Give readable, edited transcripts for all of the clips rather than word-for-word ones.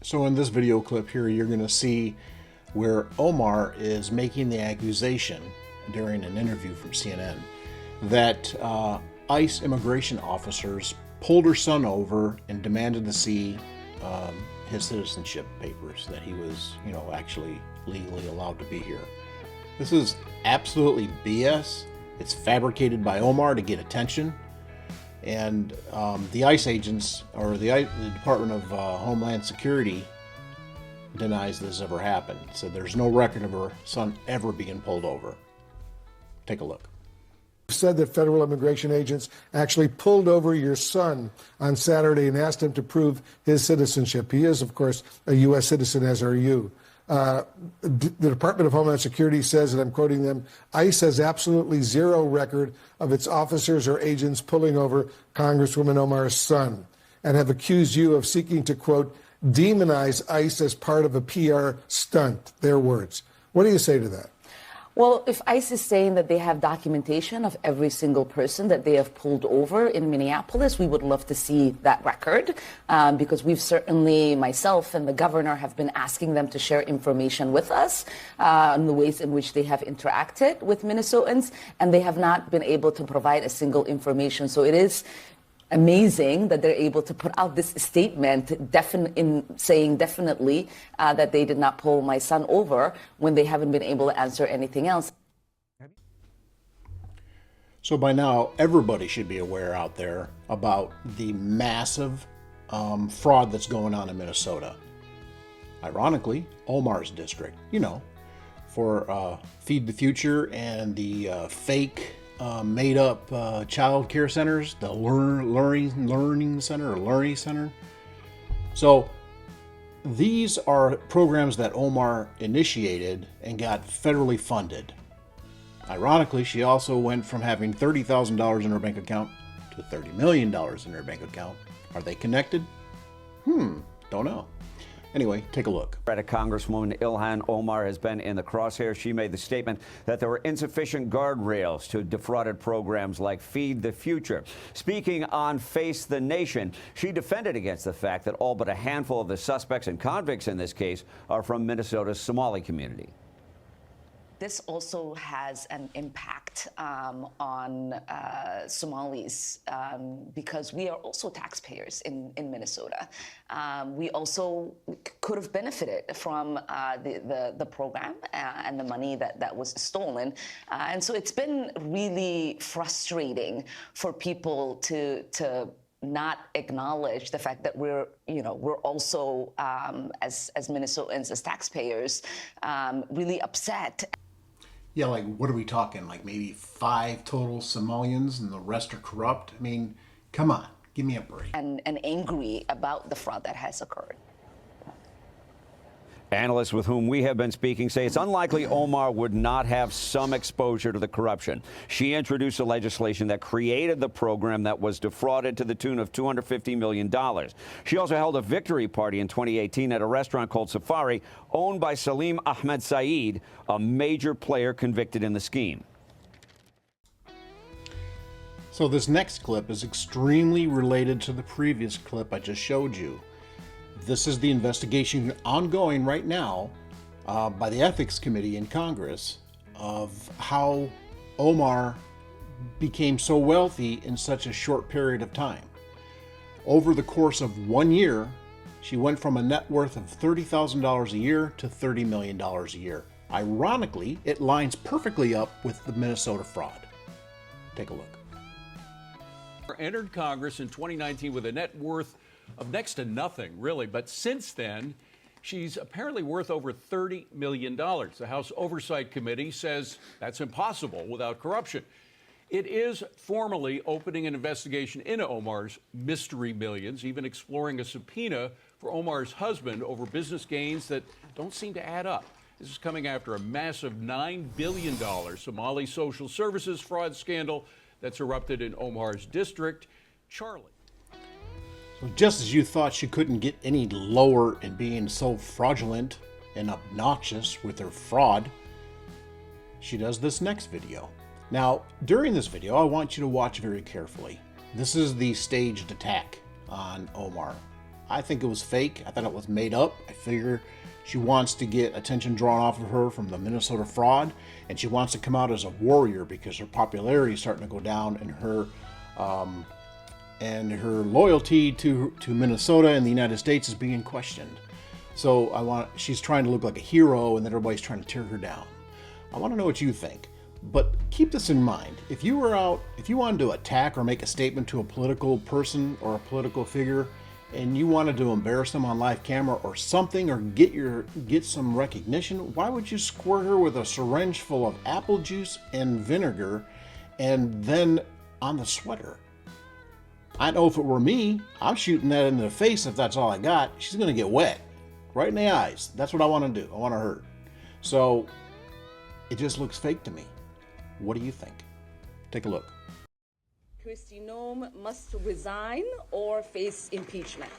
So in this video clip here, you're going to see where Omar is making the accusation during an interview from CNN that ICE immigration officers pulled her son over and demanded to see his citizenship papers, that he was, actually legally allowed to be here. This is absolutely BS. It's fabricated by Omar to get attention. And the ICE agents, or the Department of Homeland Security, denies this ever happened. So there's no record of her son ever being pulled over. Take a look. Said that federal immigration agents actually pulled over your son on Saturday and asked him to prove his citizenship. He is, of course, a U.S. citizen, as are you. The Department of Homeland Security says, and I'm quoting them, ICE has absolutely zero record of its officers or agents pulling over Congresswoman Omar's son, and have accused you of seeking to, quote, demonize ICE as part of a PR stunt, their words. What do you say to that? Well, if ICE is saying that they have documentation of every single person that they have pulled over in Minneapolis, we would love to see that record, because we've certainly, myself and the governor, have been asking them to share information with us on the ways in which they have interacted with Minnesotans, and they have not been able to provide a single information. So it is amazing that they're able to put out this statement in saying definitely that they did not pull my son over when they haven't been able to answer anything else. So by now, everybody should be aware out there about the massive fraud that's going on in Minnesota. Ironically, Omar's district, for Feed the Future and the fake made-up child care centers, the learning center. So these are programs that Omar initiated and got federally funded. Ironically, she also went from having $30,000 in her bank account to $30 million in her bank account. Are they connected? Don't know. Anyway, take a look. Congresswoman Ilhan Omar has been in the crosshairs. She made the statement that there were insufficient guardrails to defrauded programs like Feed the Future. Speaking on Face the Nation, she defended against the fact that all but a handful of the suspects and convicts in this case are from Minnesota's Somali community. This also has an impact on Somalis because we are also taxpayers in Minnesota. We also could have benefited from the program and the money that was stolen. And so it's been really frustrating for people to not acknowledge the fact that we're also, as Minnesotans, as taxpayers, really upset. Yeah, like what are we talking? Like maybe 5 total Somalians and the rest are corrupt? I mean, come on, give me a break. And angry about the fraud that has occurred. Analysts with whom we have been speaking say it's unlikely Omar would not have some exposure to the corruption. She introduced a legislation that created the program that was defrauded to the tune of $250 million. She also held a victory party in 2018 at a restaurant called Safari, owned by Salim Ahmed Saeed, a major player convicted in the scheme. So this next clip is extremely related to the previous clip I just showed you. This is the investigation ongoing right now by the Ethics Committee in Congress of how Omar became so wealthy in such a short period of time. Over the course of 1 year, she went from a net worth of $30,000 a year to $30 million a year. Ironically, it lines perfectly up with the Minnesota fraud. Take a look. Entered Congress in 2019 with a net worth of next to nothing, really. But since then, she's apparently worth over $30 million. The House Oversight Committee says that's impossible without corruption. It is formally opening an investigation into Omar's mystery millions, even exploring a subpoena for Omar's husband over business gains that don't seem to add up. This is coming after a massive $9 billion Somali social services fraud scandal that's erupted in Omar's district. Charlie. So just as you thought she couldn't get any lower in being so fraudulent and obnoxious with her fraud, she does this next video. Now, during this video, I want you to watch very carefully. This is the staged attack on Omar. I think it was fake. I thought it was made up. I figure she wants to get attention drawn off of her from the Minnesota fraud, and she wants to come out as a warrior because her popularity is starting to go down, and her loyalty to Minnesota and the United States is being questioned. So she's trying to look like a hero, and then everybody's trying to tear her down. I want to know what you think. But keep this in mind. If you wanted to attack or make a statement to a political person or a political figure, and you wanted to embarrass them on live camera or something, or get some recognition, why would you squirt her with a syringe full of apple juice and vinegar and then on the sweater? I know if it were me, I'm shooting that in the face if that's all I got. She's going to get wet. Right in the eyes. That's what I want to do. I want to hurt. So it just looks fake to me. What do you think? Take a look. Kristi Noem must resign or face impeachment.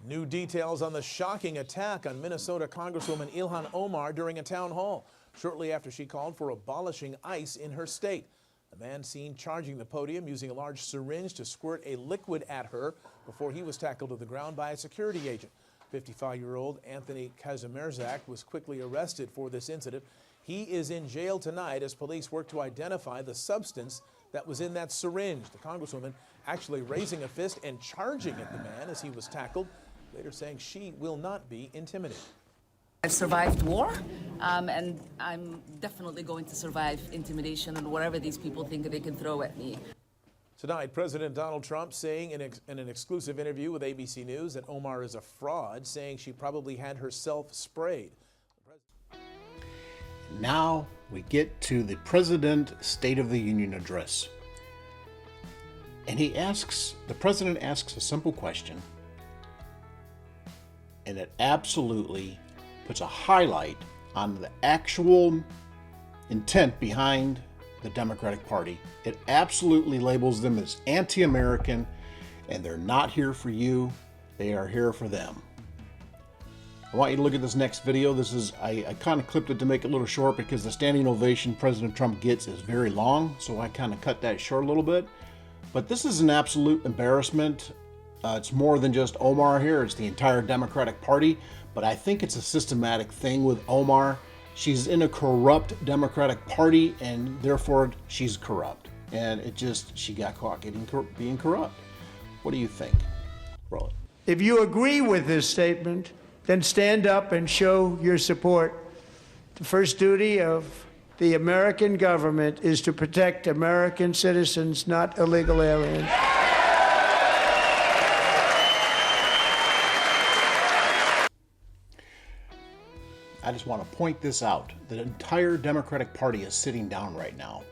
New details on the shocking attack on Minnesota Congresswoman Ilhan Omar during a town hall, shortly after she called for abolishing ICE in her state. A man seen charging the podium using a large syringe to squirt a liquid at her before he was tackled to the ground by a security agent. 55-year-old Anthony Kazimierzak was quickly arrested for this incident. He is in jail tonight as police work to identify the substance that was in that syringe. The Congresswoman actually raising a fist and charging at the man as he was tackled, later saying she will not be intimidated. I've survived war, and I'm definitely going to survive intimidation and whatever these people think they can throw at me. Tonight, President Donald Trump saying in an exclusive interview with ABC News that Omar is a fraud, saying she probably had herself sprayed. Now we get to the President State of the Union address. And the President asks a simple question, and it absolutely puts a highlight on the actual intent behind the Democratic Party. It absolutely labels them as anti-American, and they're not here for you. They are here for them. I want you to look at this next video. I kind of clipped it to make it a little short because the standing ovation President Trump gets is very long, so I kind of cut that short a little bit. But this is an absolute embarrassment. It's more than just Omar here. It's the entire Democratic Party. But I think it's a systematic thing with Omar. She's in a corrupt Democratic Party, and therefore she's corrupt. And she got caught being corrupt. What do you think? Roll it. If you agree with this statement, then stand up and show your support. The first duty of the American government is to protect American citizens, not illegal aliens. I just want to point this out. The entire Democratic Party is sitting down right now.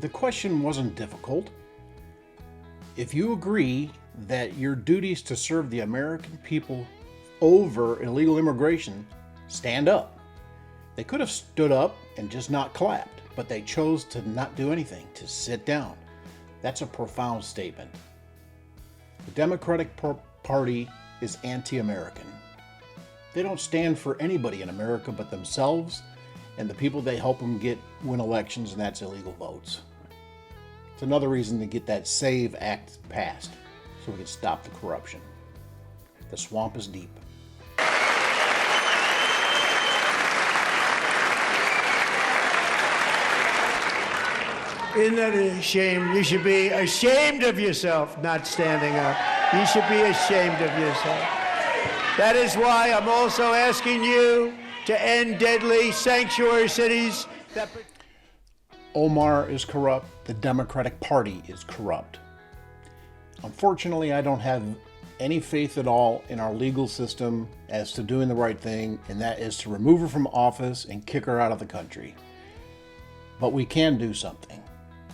The question wasn't difficult. If you agree that your duty is to serve the American people over illegal immigration, stand up. They could have stood up and just not clapped, but they chose to not do anything, to sit down. That's a profound statement. The Democratic Party is anti-American. They don't stand for anybody in America but themselves and the people they help them win elections, and that's illegal votes. It's another reason to get that SAVE Act passed, so we can stop the corruption. The swamp is deep. Isn't that a shame? You should be ashamed of yourself not standing up. You should be ashamed of yourself. That is why I'm also asking you to end deadly sanctuary cities. Omar is corrupt. The Democratic Party is corrupt. Unfortunately, I don't have any faith at all in our legal system as to doing the right thing, and that is to remove her from office and kick her out of the country. But we can do something.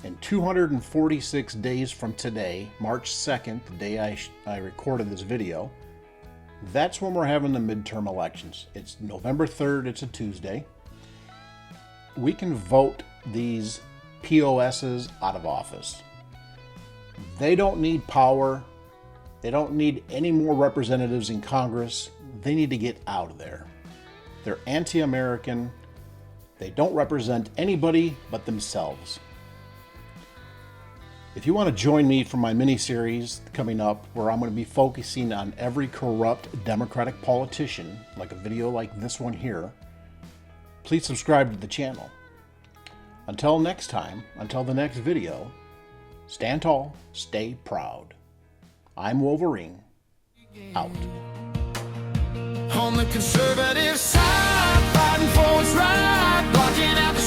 In 246 days from today, March 2nd, the day I recorded this video, that's when we're having the midterm elections. It's November 3rd, it's a Tuesday. We can vote these POSs out of office. They don't need power. They don't need any more representatives in Congress. They need to get out of there. They're anti-American. They don't represent anybody but themselves. If you want to join me for my mini-series coming up, where I'm going to be focusing on every corrupt Democratic politician, like a video like this one here, please subscribe to the channel. Until next time, until the next video, stand tall, stay proud. I'm Wolverine, out. On the conservative side, fighting for what's right, blocking out the